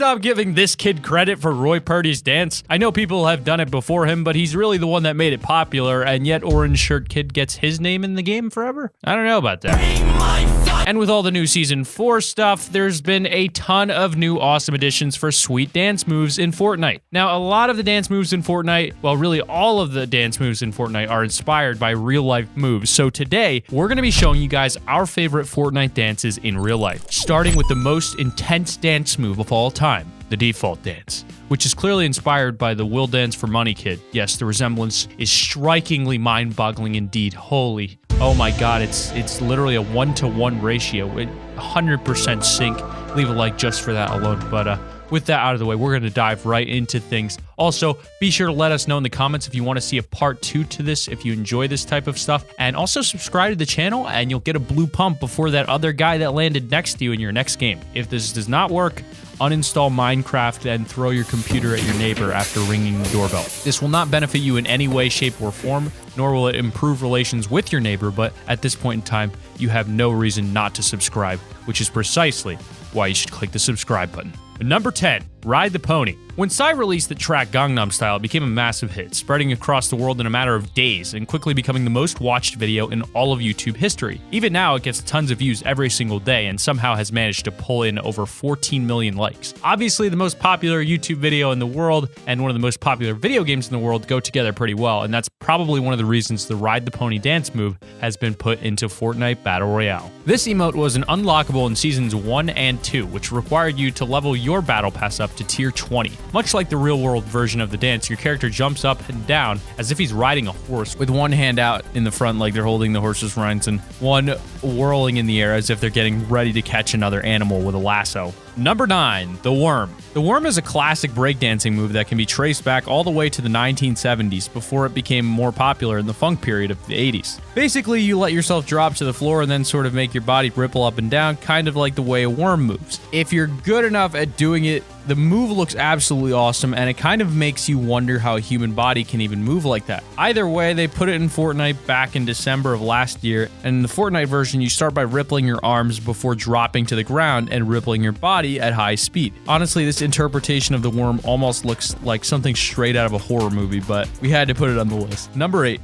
stop giving this kid credit for Roy Purdy's dance? I know people have done it before him, but he's really the one that made it popular, and yet Orange Shirt Kid gets his name in the game forever? I don't know about that. And with all the new Season 4 stuff, there's been a ton of new awesome additions for sweet dance moves in Fortnite. Now, a lot of the dance moves in Fortnite, well, really all of the dance moves in Fortnite are inspired by real-life moves. So today, we're going to be showing you guys our favorite Fortnite dances in real life, starting with the most intense dance move of all time, the default dance, which is clearly inspired by the Will Dance for Money kid. Yes, the resemblance is strikingly mind-boggling indeed. Holy, oh my god, it's literally a 1-to-1 ratio, 100% sync. Leave a like just for that alone, but with that out of the way, we're going to dive right into things. Also, be sure to let us know in the comments if you want to see a part 2 to this, if you enjoy this type of stuff. And also subscribe to the channel and you'll get a blue pump before that other guy that landed next to you in your next game. If this does not work, uninstall Minecraft and throw your computer at your neighbor after ringing the doorbell. This will not benefit you in any way, shape, or form, nor will it improve relations with your neighbor, but at this point in time, you have no reason not to subscribe, which is precisely why you should click the subscribe button. Number 10, Ride the Pony. When Psy released the track Gangnam Style, it became a massive hit, spreading across the world in a matter of days and quickly becoming the most watched video in all of YouTube history. Even now, it gets tons of views every single day and somehow has managed to pull in over 14 million likes. Obviously, the most popular YouTube video in the world and one of the most popular video games in the world go together pretty well, and that's probably one of the reasons the Ride the Pony dance move has been put into Fortnite Battle Royale. This emote was an unlockable in Seasons 1 and 2, which required you to level your Battle Pass up to Tier 20. Much like the real-world version of the dance, your character jumps up and down as if he's riding a horse, with one hand out in the front like they're holding the horse's reins, and one whirling in the air as if they're getting ready to catch another animal with a lasso. Number 9, the Worm. The Worm is a classic breakdancing move that can be traced back all the way to the 1970s before it became more popular in the funk period of the 80s. Basically, you let yourself drop to the floor and then sort of make your body ripple up and down, kind of like the way a worm moves. If you're good enough at doing it, the move looks absolutely awesome, and it kind of makes you wonder how a human body can even move like that. Either way, they put it in Fortnite back in December of last year, and in the Fortnite version, you start by rippling your arms before dropping to the ground and rippling your body at high speed. Honestly, this interpretation of the worm almost looks like something straight out of a horror movie, but we had to put it on the list. Number 8.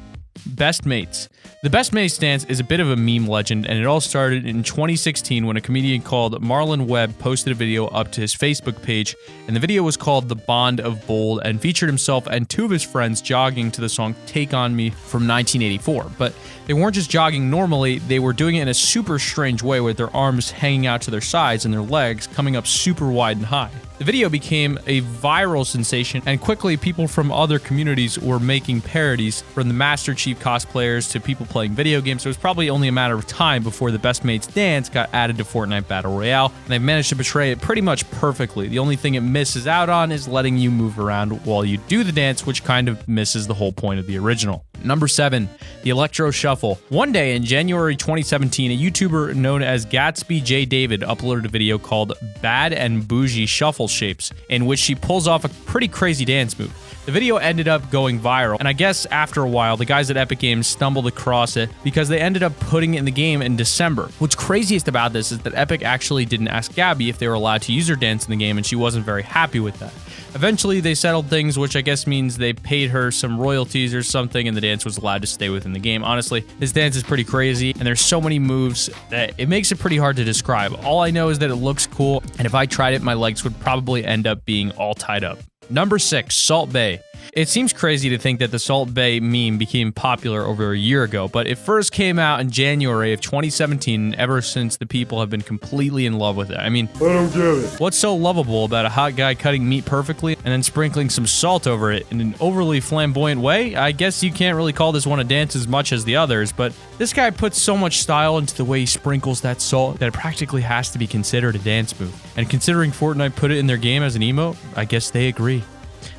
Best Mates. The Best Mates dance is a bit of a meme legend, and it all started in 2016 when a comedian called Marlon Webb posted a video up to his Facebook page, and the video was called The Bond of Bold and featured himself and 2 of his friends jogging to the song Take On Me from 1984. But they weren't just jogging normally, they were doing it in a super strange way with their arms hanging out to their sides and their legs coming up super wide and high. The video became a viral sensation, and quickly people from other communities were making parodies, from the Master Chief cosplayers to people playing video games. So it was probably only a matter of time before the Best Mates dance got added to Fortnite Battle Royale, and they've managed to portray it pretty much perfectly. The only thing it misses out on is letting you move around while you do the dance, which kind of misses the whole point of the original. Number 7, the Electro Shuffle. One day in January 2017, a YouTuber known as Gatsby J. David uploaded a video called Bad and Bougie Shuffle Shapes, in which she pulls off a pretty crazy dance move. The video ended up going viral, and I guess after a while, the guys at Epic Games stumbled across it because they ended up putting it in the game in December. What's craziest about this is that Epic actually didn't ask Gabby if they were allowed to use her dance in the game, and she wasn't very happy with that. Eventually, they settled things, which I guess means they paid her some royalties or something, and the dance was allowed to stay within the game. Honestly, this dance is pretty crazy, and there's so many moves that it makes it pretty hard to describe. All I know is that it looks cool, and if I tried it, my legs would probably end up being all tied up. Number 6, Salt Bae. It seems crazy to think that the Salt Bae meme became popular over a year ago, but it first came out in January of 2017, and ever since the people have been completely in love with it. I mean, I don't get it. What's so lovable about a hot guy cutting meat perfectly and then sprinkling some salt over it in an overly flamboyant way? I guess you can't really call this one a dance as much as the others, but this guy puts so much style into the way he sprinkles that salt that it practically has to be considered a dance move. And considering Fortnite put it in their game as an emote, I guess they agree.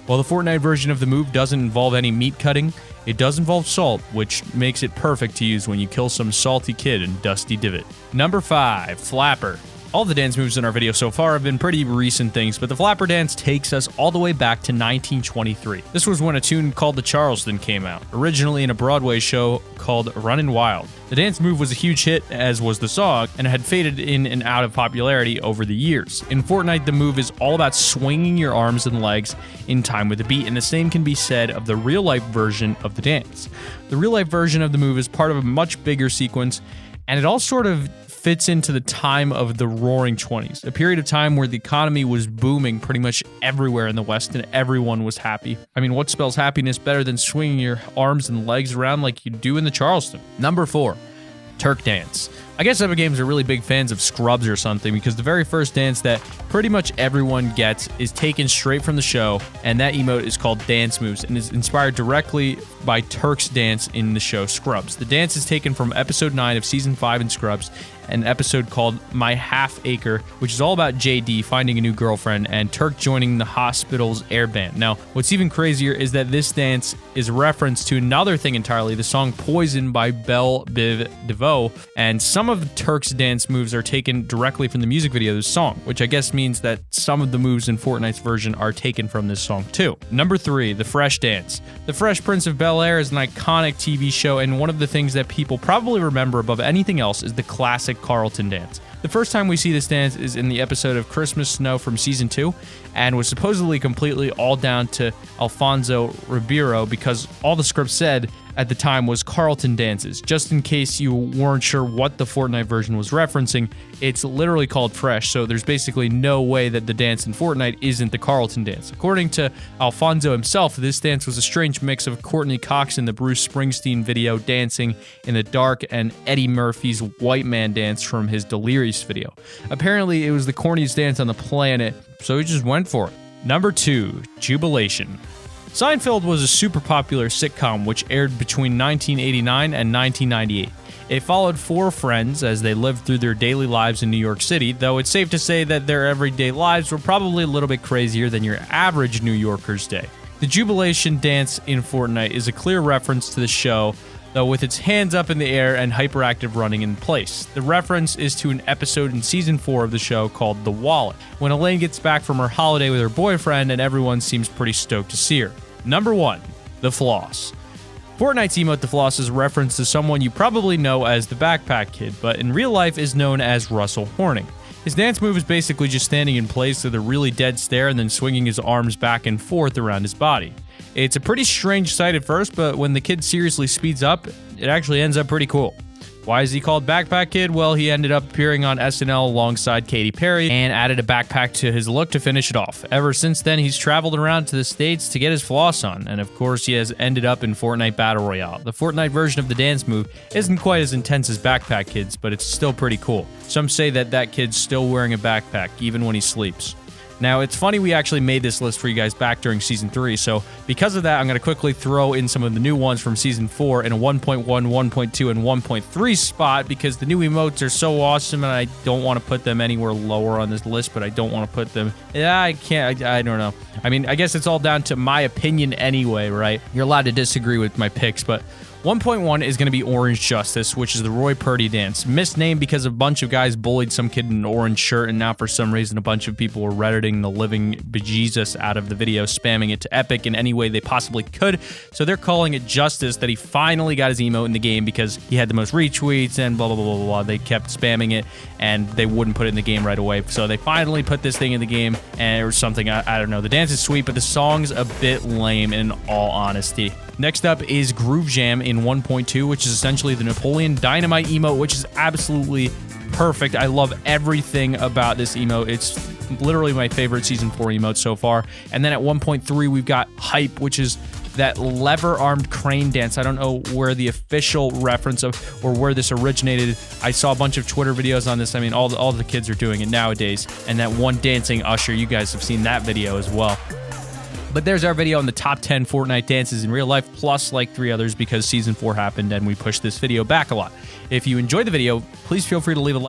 While the Fortnite version of the move doesn't involve any meat cutting, it does involve salt, which makes it perfect to use when you kill some salty kid in Dusty Divot. Number 5, Flapper. All the dance moves in our video so far have been pretty recent things, but the flapper dance takes us all the way back to 1923. This was when a tune called the Charleston came out, originally in a Broadway show called Runnin' Wild. The dance move was a huge hit, as was the song, and had faded in and out of popularity over the years. In Fortnite, the move is all about swinging your arms and legs in time with the beat, and the same can be said of the real-life version of the dance. The real-life version of the move is part of a much bigger sequence, and it all sort of fits into the time of the Roaring 20s, a period of time where the economy was booming pretty much everywhere in the West and everyone was happy. I mean, what spells happiness better than swinging your arms and legs around like you do in the Charleston? Number 4, Turk Dance. I guess Epic Games are really big fans of Scrubs or something, because the very first dance that pretty much everyone gets is taken straight from the show, and that emote is called Dance Moves and is inspired directly by Turk's dance in the show Scrubs. The dance is taken from episode 9 of season 5 in Scrubs, an episode called My Half Acre, which is all about JD finding a new girlfriend and Turk joining the hospital's air band. Now, what's even crazier is that this dance is a reference to another thing entirely, the song Poison by Belle Biv DeVoe, and some of Turk's dance moves are taken directly from the music video of this song, which I guess means that some of the moves in Fortnite's version are taken from this song too. Number 3, the Fresh Dance. The Fresh Prince of Bel-Air is an iconic TV show, and one of the things that people probably remember above anything else is the classic Carlton dance. The first time we see this dance is in the episode of Christmas Snow from season 2, and was supposedly completely all down to Alfonso Ribeiro, because all the script said at the time was Carlton dances. Just in case you weren't sure what the Fortnite version was referencing, it's literally called Fresh, so there's basically no way that the dance in Fortnite isn't the Carlton dance. According to Alfonso himself, this dance was a strange mix of Courtney Cox in the Bruce Springsteen video Dancing in the Dark and Eddie Murphy's White Man dance from his Delirious video. Apparently, it was the corniest dance on the planet, so he just went for it. Number 2, Jubilation. Seinfeld was a super popular sitcom which aired between 1989 and 1998. It followed 4 friends as they lived through their daily lives in New York City, though it's safe to say that their everyday lives were probably a little bit crazier than your average New Yorker's day. The Jubilation dance in Fortnite is a clear reference to the show, though with its hands up in the air and hyperactive running in place. The reference is to an episode in season 4 of the show called The Wallet, when Elaine gets back from her holiday with her boyfriend and everyone seems pretty stoked to see her. Number 1, the Floss. Fortnite's emote The Floss is a reference to someone you probably know as the Backpack Kid, but in real life is known as Russell Horning. His dance move is basically just standing in place with a really dead stare and then swinging his arms back and forth around his body. It's a pretty strange sight at first, but when the kid seriously speeds up, it actually ends up pretty cool. Why is he called Backpack Kid? Well, he ended up appearing on SNL alongside Katy Perry and added a backpack to his look to finish it off. Ever since then, he's traveled around to the States to get his floss on, and of course, he has ended up in Fortnite Battle Royale. The Fortnite version of the dance move isn't quite as intense as Backpack Kid's, but it's still pretty cool. Some say that kid's still wearing a backpack, even when he sleeps. Now, it's funny we actually made this list for you guys back during Season 3, so because of that, I'm going to quickly throw in some of the new ones from Season 4 in a 1.1, 1.2, and 1.3 spot, because the new emotes are so awesome, and I don't want to put them anywhere lower on this list, but I don't want to put them... Yeah, I can't... I don't know. I mean, I guess it's all down to my opinion anyway, right? You're allowed to disagree with my picks, but... 1.1 is going to be Orange Justice, which is the Roy Purdy dance. Misnamed because a bunch of guys bullied some kid in an orange shirt, and now for some reason a bunch of people were redditing the living bejesus out of the video, spamming it to Epic in any way they possibly could. So they're calling it Justice that he finally got his emote in the game because he had the most retweets and blah, blah, blah, blah, blah. They kept spamming it, and they wouldn't put it in the game right away. So they finally put this thing in the game, and or something, I don't know. The dance is sweet, but the song's a bit lame in all honesty. Next up is Groove Jam in 1.2, which is essentially the Napoleon Dynamite emote, which is absolutely perfect. I love everything about this emote. It's literally my favorite Season 4 emote so far. And then at 1.3, we've got Hype, which is that lever-armed crane dance. I don't know where the official reference of or where this originated. I saw a bunch of Twitter videos on this. I mean, all the kids are doing it nowadays. And that one dancing usher, you guys have seen that video as well. But there's our video on the top 10 Fortnite dances in real life, plus like 3 others because Season 4 happened and we pushed this video back a lot. If you enjoyed the video, please feel free to leave a like.